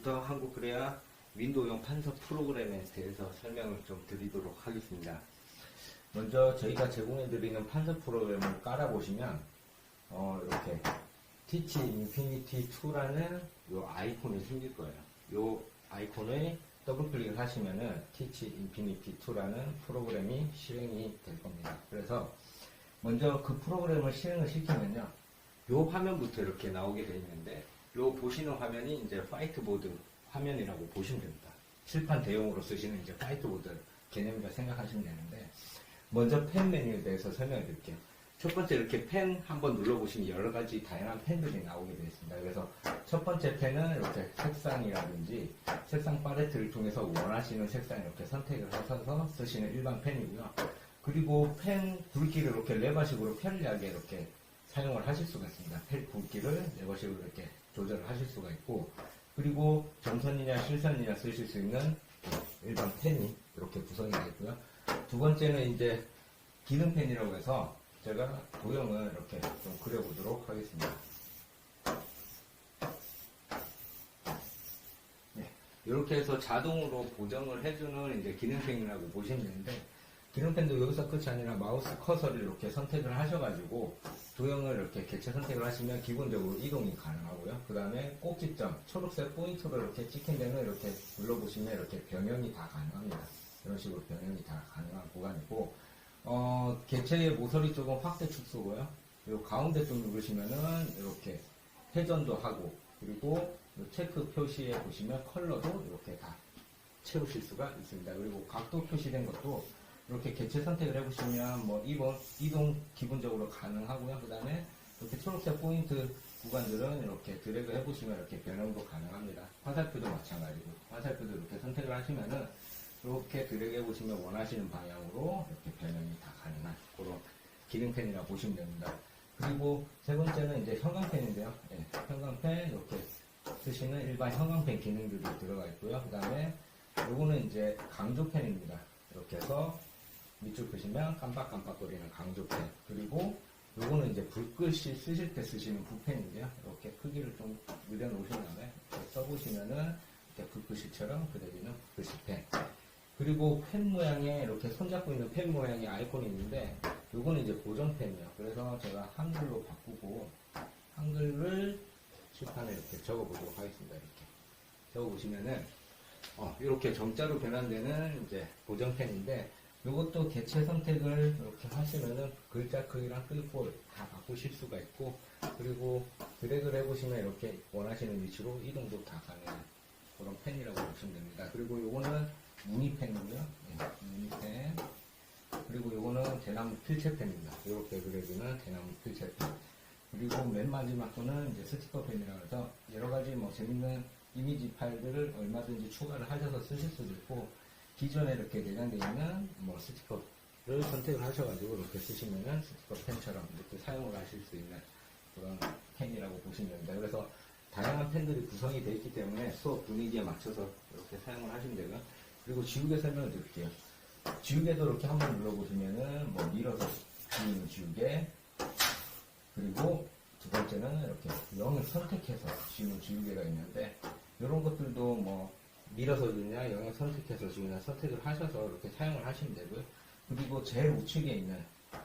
지금부터 한국그래야 윈도우용 판서 프로그램에 대해서 설명을 좀 드리도록 하겠습니다. 먼저 저희가 제공해드리는 판서 프로그램을 깔아보시면 이렇게 Teach Infinity 2라는 이 아이콘이 생길 거예요. 이 아이콘을 더블 클릭을 하시면은 Teach Infinity 2라는 프로그램이 실행이 될 겁니다. 그래서 먼저 그 프로그램을 실행을 시키면요, 이 화면부터 이렇게 나오게 되어 있는데, 이 보시는 화면이 이제 화이트보드 화면이라고 보시면 됩니다. 칠판 대용으로 쓰시는 이제 화이트보드 개념이라 생각하시면 되는데, 먼저 펜 메뉴에 대해서 설명해 드릴게요. 첫 번째 이렇게 펜 한번 눌러보시면 여러 가지 다양한 펜들이 나오게 되어 있습니다. 그래서 첫 번째 펜은 이렇게 색상이라든지 색상 팔레트를 통해서 원하시는 색상 이렇게 선택을 하셔서 쓰시는 일반 펜이고요. 그리고 펜 굵기를 이렇게 레버식으로 편리하게 이렇게 사용을 하실 수가 있습니다. 펜 굵기를 레버식으로 이렇게 조절을 하실 수가 있고, 그리고 점선이냐 실선이냐 쓰실 수 있는 일반 펜이 이렇게 구성이 되어 있고요. 두 번째는 이제 기능펜이라고 해서 제가 도형을 이렇게 좀 그려보도록 하겠습니다. 네, 이렇게 해서 자동으로 보정을 해주는 이제 기능펜이라고 보시면 되는데, 기능펜도 여기서 끝이 아니라 마우스 커서를 이렇게 선택을 하셔가지고 도형을 이렇게 개체 선택을 하시면 기본적으로 이동이 가능하고요. 그 다음에 꼭지점, 초록색 포인트로 이렇게 찍힌 데는 이렇게 눌러보시면 이렇게 변형이 다 가능합니다. 이런 식으로 변형이 다 가능한 구간이고, 개체의 모서리 쪽은 확대 축소고요. 요 가운데 쪽 누르시면은 이렇게 회전도 하고, 그리고 요 체크 표시에 보시면 컬러도 이렇게 다 채우실 수가 있습니다. 그리고 각도 표시된 것도 이렇게 개체 선택을 해보시면 뭐 이동 기본적으로 가능하고요. 그 다음에 이렇게 초록색 포인트 구간들은 이렇게 드래그 해보시면 이렇게 변형도 가능합니다. 화살표도 마찬가지고, 화살표도 이렇게 선택을 하시면은 이렇게 드래그 해보시면 원하시는 방향으로 이렇게 변형이 다 가능한 그런 기능펜이라고 보시면 됩니다. 그리고 세 번째는 이제 형광펜인데요. 네, 형광펜 이렇게 쓰시는 일반 형광펜 기능들이 들어가 있고요. 그 다음에 요거는 이제 강조펜입니다. 이렇게 해서 밑줄 보시면 깜빡깜빡거리는 강조펜, 그리고 요거는 이제 불글씨 쓰실 때 쓰시는 붓펜인데요. 이렇게 크기를 좀 늘려놓으신 다음에 이렇게 써보시면은 이렇게 불글씨처럼 그려지는 불글씨 펜. 그리고 펜 모양에 이렇게 손잡고 있는 펜 모양의 아이콘이 있는데, 요거는 이제 고정펜이에요. 그래서 제가 한글로 바꾸고 한글을 칠판에 이렇게 적어보도록 하겠습니다. 이렇게 적어보시면은 이렇게 점자로 변환되는 이제 고정펜인데, 요것도 개체 선택을 이렇게 하시면은 글자 크기랑 크기꼴 다 바꾸실 수가 있고, 그리고 드래그를 해보시면 이렇게 원하시는 위치로 이동도 다 가능한 그런 펜이라고 보시면 됩니다. 그리고 요거는 무늬펜이고요. 네, 무늬펜. 그리고 요거는 대나무 필체펜입니다. 이렇게 그려주는 대나무 필체펜. 그리고 맨 마지막 거는 이제 스티커펜이라고 해서 여러 가지 뭐 재밌는 이미지 파일들을 얼마든지 추가를 하셔서 쓰실 수도 있고, 기존에 이렇게 내장되어 있는 뭐 스티커를 선택을 하셔가지고 이렇게 쓰시면은 스티커 펜처럼 이렇게 사용을 하실 수 있는 그런 펜이라고 보시면 됩니다. 그래서 다양한 펜들이 구성이 되어 있기 때문에 수업 분위기에 맞춰서 이렇게 사용을 하시면 되고요. 그리고 지우개 설명을 드릴게요. 지우개도 이렇게 한번 눌러보시면은 뭐 밀어서 지우는 지우개, 그리고 두 번째는 이렇게 0을 선택해서 지우는 지우개가 있는데, 이런 것들도 뭐 밀어서 지우냐 0을 선택해서 지우냐 선택을 하셔서 이렇게 사용을 하시면 되고요. 그리고 제일 우측에 있는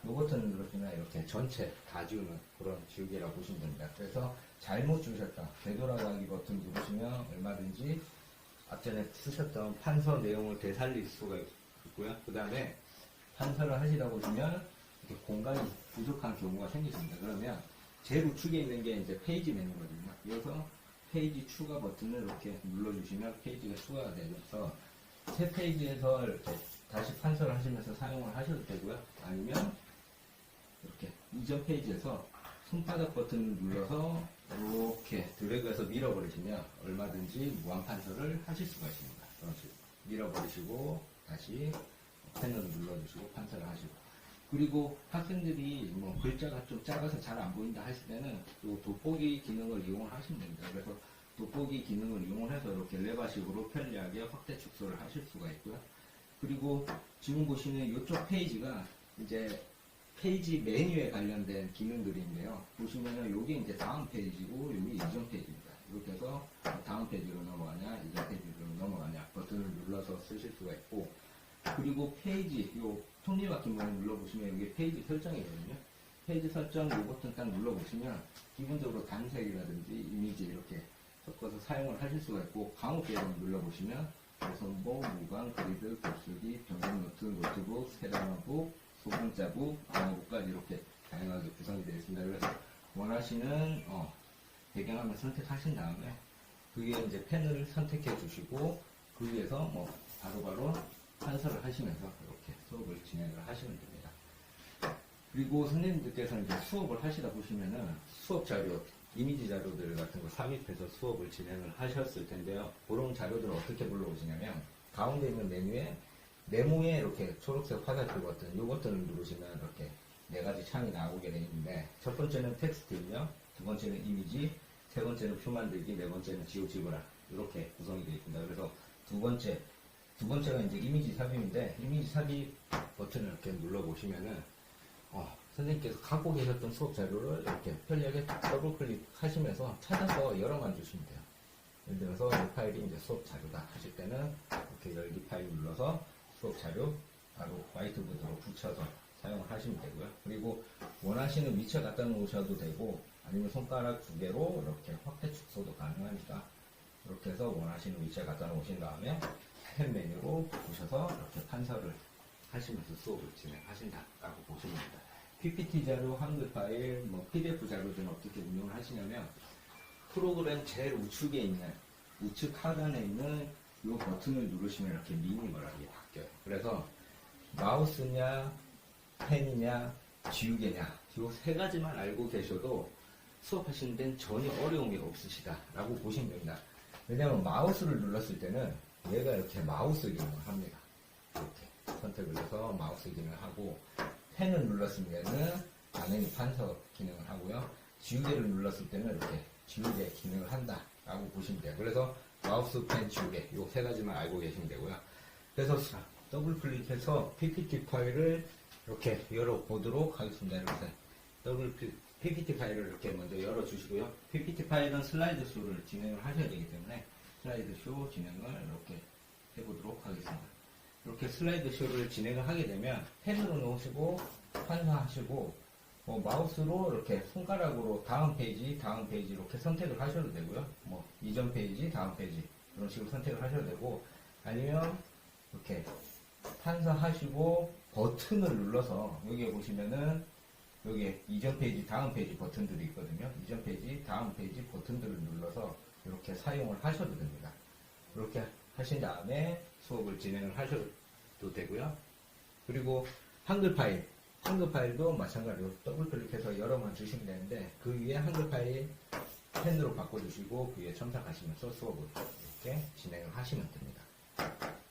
요 버튼 누르시면 이렇게 전체 다 지우는 그런 지우개라고 보시면 됩니다. 그래서 잘못 지우셨다, 되돌아가기 버튼 누르시면 얼마든지 앞전에 쓰셨던 판서 내용을 되살릴 수가 있고요. 그 다음에 판서를 하시다 보시면 이렇게 공간이 부족한 경우가 생기십니다. 그러면 제일 우측에 있는 게 이제 페이지 메뉴거든요. 이어서 페이지 추가 버튼을 이렇게 눌러주시면 페이지가 추가가 되면서 새 페이지에서 이렇게 다시 판서를 하시면서 사용을 하셔도 되고요. 아니면 이렇게 이전 페이지에서 손바닥 버튼을 눌러서 이렇게 드래그해서 밀어버리시면 얼마든지 무한 판서를 하실 수가 있습니다. 그런 식으로 밀어버리시고 다시 펜을 눌러주시고 판서를 하시고, 그리고 학생들이 뭐 글자가 좀 작아서 잘 안 보인다 하실 때는 또 돋보기 기능을 이용을 하시면 됩니다. 그래서 돋보기 기능을 이용을 해서 이렇게 레버식으로 편리하게 확대 축소를 하실 수가 있고요. 그리고 지금 보시는 이쪽 페이지가 이제 페이지 메뉴에 관련된 기능들인데요. 보시면은 여기 이제 다음 페이지고 여기 이전 페이지입니다. 이렇게 해서 다음 페이지로 넘어가냐 눌러서 쓰실 수가 있고, 그리고 페이지, 요 톱니바퀴 모양 눌러보시면 여기 페이지 설정이거든요. 페이지 설정 요 버튼 딱 눌러보시면 기본적으로 단색이라든지 이미지 이렇게 섞어서 사용을 하실 수가 있고, 감옥 배경 눌러보시면 손보, 무광, 그리드, 곱슬기, 변경 노트, 노트북, 세단화북, 소분자북, 방어북까지 이렇게 다양하게 구성이 되어 있습니다. 그래서 원하시는 배경화면 선택하신 다음에 그 위에 이제 펜을 선택해 주시고 그 위에서 뭐 바로바로 판서를 하시면서 이렇게 수업을 진행을 하시면 됩니다. 그리고 선생님들께서 이제 수업을 하시다 보시면은 수업 자료, 이미지 자료들 같은 거 삽입해서 수업을 진행을 하셨을 텐데요. 그런 자료들을 어떻게 불러오시냐면 가운데 있는 메뉴에 네모에 이렇게 초록색 화살표 버튼, 이 버튼을 누르시면 이렇게 네 가지 창이 나오게 되어 있는데, 첫 번째는 텍스트 입력, 두 번째는 이미지, 세 번째는 표 만들기, 네 번째는 지우지브라 이렇게 구성이 되어 있습니다. 그래서 두 번째가 이제 이미지 삽입인데, 이미지 삽입 버튼을 이렇게 눌러보시면은 선생님께서 갖고 계셨던 수업 자료를 이렇게 편리하게 더블 클릭하시면서 찾아서 열어만 주시면 돼요. 예를 들어서 이 파일이 이제 수업 자료다 하실 때는 이렇게 열기 파일 눌러서 수업 자료 바로 화이트보드로 붙여서 사용을 하시면 되고요. 그리고 원하시는 위치에 갖다 놓으셔도 되고, 아니면 손가락 두 개로 이렇게 확대 축소도 가능하니까 이렇게 해서 원하시는 위치에 갖다 놓으신 다음에 펜 메뉴로 보셔서 이렇게 판서를 하시면서 수업을 진행하신다라고 보시면 됩니다. PPT 자료, 한글 파일, 뭐 PDF 자료들은 어떻게 운영을 하시냐면, 프로그램 제일 우측에 있는, 우측 하단에 있는 이 버튼을 누르시면 이렇게 미니멀하게 바뀌어요. 그래서 마우스냐, 펜이냐, 지우개냐, 이 세 가지만 알고 계셔도 수업하시는 데는 전혀 어려움이 없으시다라고 보시면 됩니다. 왜냐하면 마우스를 눌렀을 때는 얘가 이렇게 마우스 기능을 합니다. 이렇게 선택을 해서 마우스 기능을 하고, 펜을 눌렀을 때는 당연히 판서 기능을 하고요. 지우개를 눌렀을 때는 이렇게 지우개 기능을 한다라고 보시면 돼요. 그래서 마우스, 펜, 지우개 이 세 가지만 알고 계시면 되고요. 그래서 더블 클릭해서 PPT 파일을 이렇게 열어보도록 하겠습니다. 이렇게 PPT 파일을 이렇게 먼저 열어주시고요. PPT 파일은 슬라이드 쇼를 진행을 하셔야 되기 때문에 슬라이드 쇼 진행을 이렇게 해보도록 하겠습니다. 이렇게 슬라이드 쇼를 진행을 하게 되면 펜으로 놓으시고 판사하시고 마우스로 이렇게 손가락으로 다음 페이지 이렇게 선택을 하셔도 되고요. 뭐 이전 페이지, 다음 페이지 이런 식으로 선택을 하셔도 되고, 아니면 이렇게 판사하시고 버튼을 눌러서 여기에 보시면은 여기에 이전 페이지, 다음 페이지 버튼들이 있거든요. 이전 페이지, 다음 페이지 버튼들을 눌러서 이렇게 사용을 하셔도 됩니다. 이렇게 하신 다음에 수업을 진행을 하셔도 되고요. 그리고 한글 파일도 마찬가지로 더블 클릭해서 열어만 주시면 되는데, 그 위에 한글 파일 펜으로 바꿔주시고 그 위에 첨삭하시면서 수업을 이렇게 진행을 하시면 됩니다.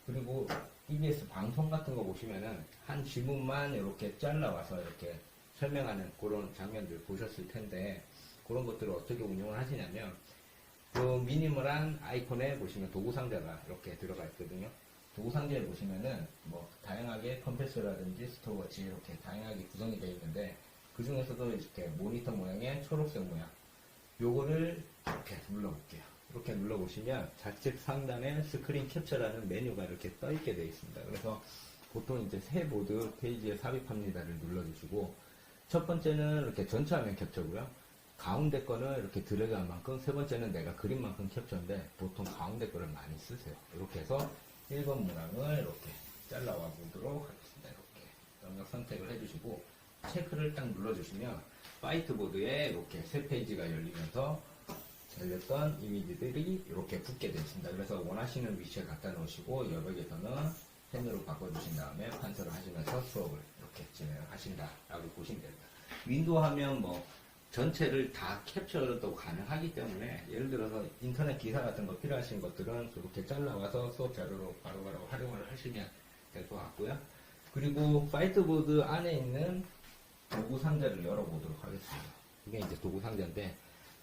그리고 EBS 방송 같은 거 보시면은 한 지문만 이렇게 잘라와서 이렇게 설명하는 그런 장면들 보셨을 텐데, 그런 것들을 어떻게 운영을 하시냐면, 그 미니멀한 아이콘에 보시면 도구 상자가 이렇게 들어가 있거든요. 도구 상자에 보시면은 뭐 다양하게 컴패서라든지 스톱워치 이렇게 다양하게 구성이 되어 있는데, 그 중에서도 이렇게 모니터 모양의 초록색 모양, 요거를 이렇게 눌러볼게요. 이렇게 눌러보시면 좌측 상단에 스크린 캡처라는 메뉴가 이렇게 떠 있게 되어 있습니다. 그래서 보통 이제 새 보드 페이지에 삽입합니다를 눌러주시고, 첫 번째는 이렇게 전체 화면 캡처고요. 가운데 거는 이렇게 드래그한 만큼, 세 번째는 내가 그린 만큼 캡처인데 보통 가운데 거를 많이 쓰세요. 이렇게 해서 1번 문항을 이렇게 잘라와 보도록 하겠습니다. 이렇게 영역 선택을 해주시고 체크를 딱 눌러주시면 화이트보드에 이렇게 새 페이지가 열리면서 열렸던 이미지들이 이렇게 붙게 되어 있습니다. 그래서 원하시는 위치에 갖다 놓으시고, 여백에서는 펜으로 바꿔주신 다음에 판서를 하시면서 수업을 이렇게 진행을 하신다라고 보시면 됩니다. 윈도우 하면 뭐 전체를 다 캡처도 가능하기 때문에, 예를 들어서 인터넷 기사 같은 거 필요하신 것들은 이렇게 잘라와서 수업 자료로 바로바로 활용을 하시면 될 것 같고요. 그리고 화이트보드 안에 있는 도구 상자를 열어보도록 하겠습니다. 이게 이제 도구 상자인데,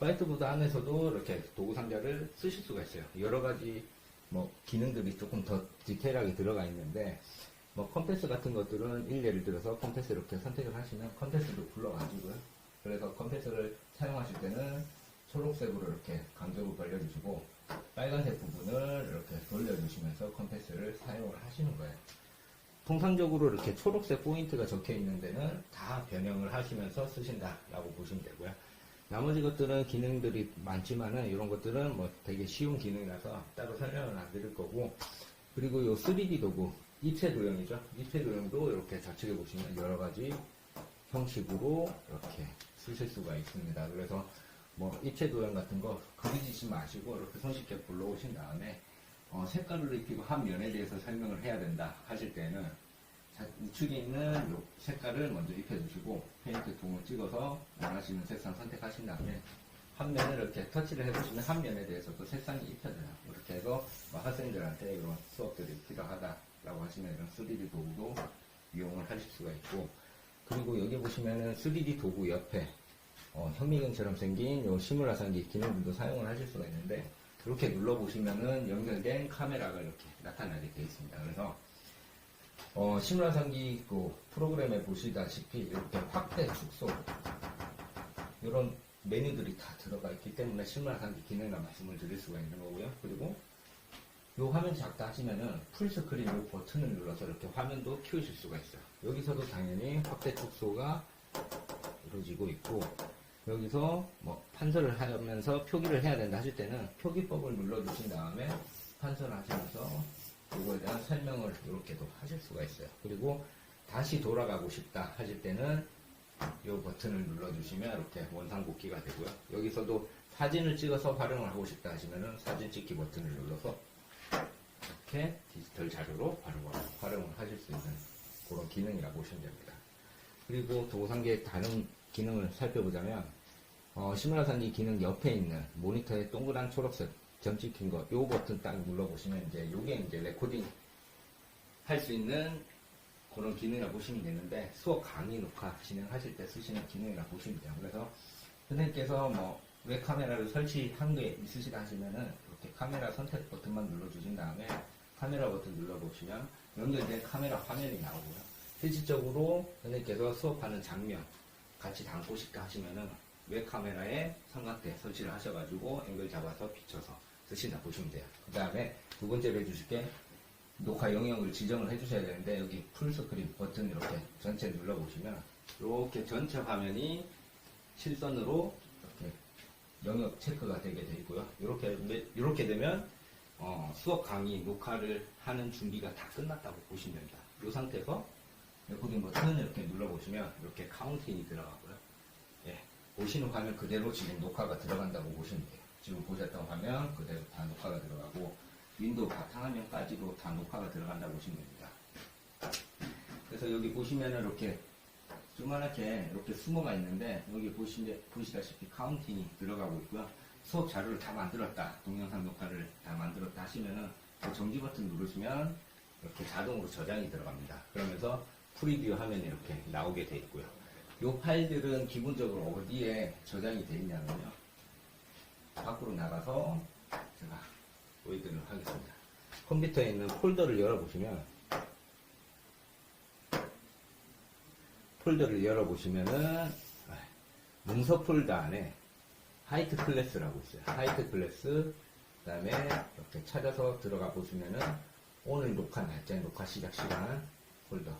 화이트보드 안에서도 이렇게 도구 상자를 쓰실 수가 있어요. 여러 가지 뭐 기능들이 조금 더 디테일하게 들어가 있는데, 뭐 컴패스 같은 것들은 예를 들어서 컴패스 이렇게 선택을 하시면 컴패스도 불러가지고요. 그래서 컴패스를 사용하실 때는 초록색으로 이렇게 강조를 벌려주시고, 빨간색 부분을 이렇게 돌려주시면서 컴패스를 사용을 하시는 거예요. 통상적으로 이렇게 초록색 포인트가 적혀 있는 데는 다 변형을 하시면서 쓰신다라고 보시면 되고요. 나머지 것들은 기능들이 많지만은 이런 것들은 뭐 되게 쉬운 기능이라서 따로 설명을 안 드릴 거고, 그리고 이 3D 도구 입체 도형이죠. 입체 도형도 이렇게 좌측에 보시면 여러 가지 형식으로 이렇게 쓰실 수가 있습니다. 그래서 뭐 입체 도형 같은 거 그리지 마시고 이렇게 손쉽게 불러오신 다음에 색깔을 입히고 한 면에 대해서 설명을 해야 된다 하실 때는 우측에 있는 요 색깔을 먼저 입혀주시고 페인트 통을 찍어서 원하시는 색상 선택하신 다음에 한 면을 이렇게 터치를 해보시면 한 면에 대해서도 색상이 입혀져요. 이렇게 해서 뭐 학생들한테 이런 수업들이 필요하다라고 하시면 이런 3D 도구도 이용을 하실 수가 있고, 그리고 여기 보시면은 3D 도구 옆에 현미경처럼 생긴 요 시뮬라상기 기능들도 사용을 하실 수가 있는데, 이렇게 눌러보시면은 연결된 카메라가 이렇게 나타나게 되어 있습니다. 그래서 시뮬라상기 그 프로그램에 보시다시피 이렇게 확대, 축소 이런 메뉴들이 다 들어가 있기 때문에 시뮬라상기 기능이라 말씀을 드릴 수가 있는 거고요. 그리고 요 화면이 작다 하시면은 풀스크린 요 버튼을 눌러서 이렇게 화면도 키우실 수가 있어요. 여기서도 당연히 확대, 축소가 이루어지고 있고, 여기서 뭐 판서를 하면서 표기를 해야 된다 하실 때는 표기법을 눌러주신 다음에 판서를 하시면서 이거에 대한 설명을 이렇게도 하실 수가 있어요. 그리고 다시 돌아가고 싶다 하실 때는 이 버튼을 눌러주시면 이렇게 원상복귀가 되고요. 여기서도 사진을 찍어서 활용을 하고 싶다 하시면은 사진 찍기 버튼을 눌러서 이렇게 디지털 자료로 바로 활용을 하실 수 있는 그런 기능이라고 보시면 됩니다. 그리고 도구상계의 다른 기능을 살펴보자면 시뮬라상기 기능 옆에 있는 모니터에 동그란 초록색 점 찍힌 거, 요 버튼 딱 눌러보시면 요게 이제 레코딩 할 수 있는 그런 기능이라고 보시면 되는데, 수업 강의 녹화 진행하실 때 쓰시는 기능이라고 보시면 돼요. 그래서 선생님께서 뭐 웹카메라를 설치한 게 있으시다 하시면은 이렇게 카메라 선택 버튼만 눌러주신 다음에 카메라 버튼 눌러보시면 연결된 카메라 화면이 나오고요. 실질적으로 선생님께서 수업하는 장면 같이 담고 싶다 하시면은 웹카메라에 삼각대 설치를 하셔가지고 앵글 잡아서 비춰서 쓰신다 보시면 돼요. 그 다음에 두 번째로 해주실 게 녹화 영역을 지정을 해주셔야 되는데, 여기 풀스크린 버튼 이렇게 전체 눌러보시면 이렇게 전체 화면이 실선으로 이렇게 영역 체크가 되게 되어 있고요. 이렇게 되면 수업 강의 녹화를 하는 준비가 다 끝났다고 보시면 됩니다. 이 상태에서 레코딩 버튼 이렇게 눌러보시면 이렇게 카운팅이 들어가고요. 예, 보시는 화면 그대로 지금 녹화가 들어간다고 보시면 돼요. 지금 보셨던 화면 그대로 다 녹화가 들어가고, 윈도우 바탕화면까지도 다 녹화가 들어간다고 보시면 됩니다. 그래서 여기 보시면은 이렇게 조그맣게 이렇게 숨어가 있는데, 여기 보시다시피 카운팅이 들어가고 있고요. 수업 자료를 다 만들었다, 동영상 녹화를 다 만들었다 하시면은 그 정지 버튼 누르시면 이렇게 자동으로 저장이 들어갑니다. 그러면서 프리뷰 화면이 이렇게 나오게 되어 있고요. 이 파일들은 기본적으로 어디에 저장이 되어 있냐면요, 밖으로 나가서 제가 보여드리도록 하겠습니다. 컴퓨터에 있는 폴더를 열어보시면, 문서 폴더 안에 하이트 클래스라고 있어요. 하이트 클래스, 그 다음에 이렇게 찾아서 들어가 보시면은 오늘 녹화 날짜, 녹화 시작 시간 폴더,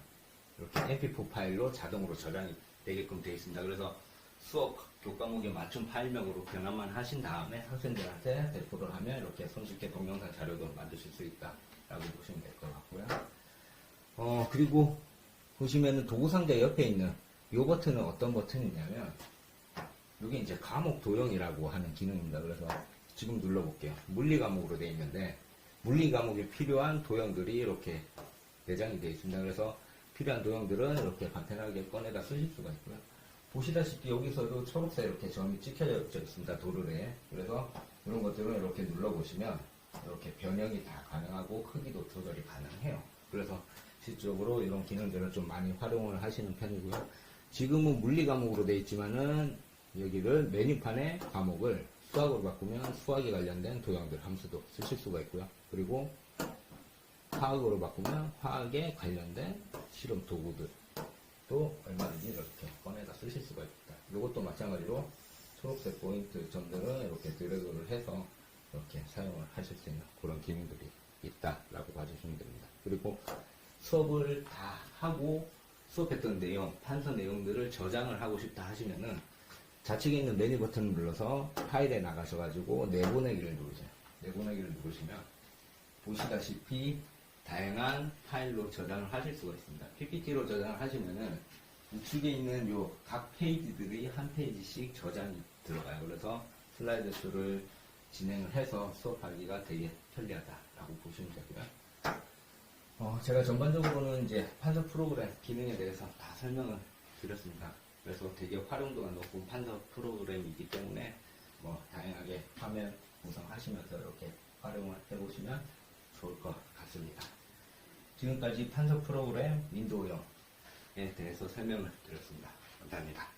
이렇게 mp4 파일로 자동으로 저장이 되게끔 되어 있습니다. 그래서 수업 교과목에 맞춤 파일명으로 변환만 하신 다음에 학생들한테 배포를 하면 이렇게 손쉽게 동영상 자료도 만드실 수 있다라고 보시면 될 것 같고요. 그리고 보시면은 도구상자 옆에 있는 이 버튼은 어떤 버튼이냐면, 이게 이제 과목 도형이라고 하는 기능입니다. 그래서 지금 눌러볼게요. 물리 과목으로 되어 있는데, 물리 과목에 필요한 도형들이 이렇게 내장이 되어 있습니다. 그래서 필요한 도형들은 이렇게 간편하게 꺼내다 쓰실 수가 있고요. 보시다시피 여기서도 초록색 이렇게 점이 찍혀져 있습니다. 도르래에. 그래서 이런 것들은 이렇게 눌러보시면 이렇게 변형이 다 가능하고 크기도 조절이 가능해요. 그래서 실질적으로 이런 기능들을 좀 많이 활용을 하시는 편이고요. 지금은 물리 과목으로 되어 있지만은 여기를 메뉴판에 과목을 수학으로 바꾸면 수학에 관련된 도형들 함수도 쓰실 수가 있고요. 그리고 화학으로 바꾸면 화학에 관련된 실험 도구들도 얼마든지 이렇게 꺼내다 쓰실 수가 있다. 이것도 마찬가지로 초록색 포인트 점들은 이렇게 드래그를 해서 이렇게 사용을 하실 수 있는 그런 기능들이 있다라고 봐주시면 됩니다. 그리고 수업을 다 하고 수업했던 내용, 판서 내용들을 저장을 하고 싶다 하시면은 좌측에 있는 메뉴 버튼을 눌러서 파일에 나가셔가지고 내보내기를 누르세요. 내보내기를 누르시면 보시다시피 다양한 파일로 저장을 하실 수가 있습니다. PPT로 저장을 하시면은 우측에 있는 요 각 페이지들이 한 페이지씩 저장이 들어가요. 그래서 슬라이드 쇼를 진행을 해서 수업하기가 되게 편리하다라고 보시면 되고요. 제가 전반적으로는 이제 판서 프로그램 기능에 대해서 다 설명을 드렸습니다. 그래서 되게 활용도가 높은 판서 프로그램이기 때문에 뭐 다양하게 화면 구성하시면서 이렇게 활용을 해보시면 좋을 것 같습니다. 지금까지 판서 프로그램 윈도우용에 대해서 설명을 드렸습니다. 감사합니다.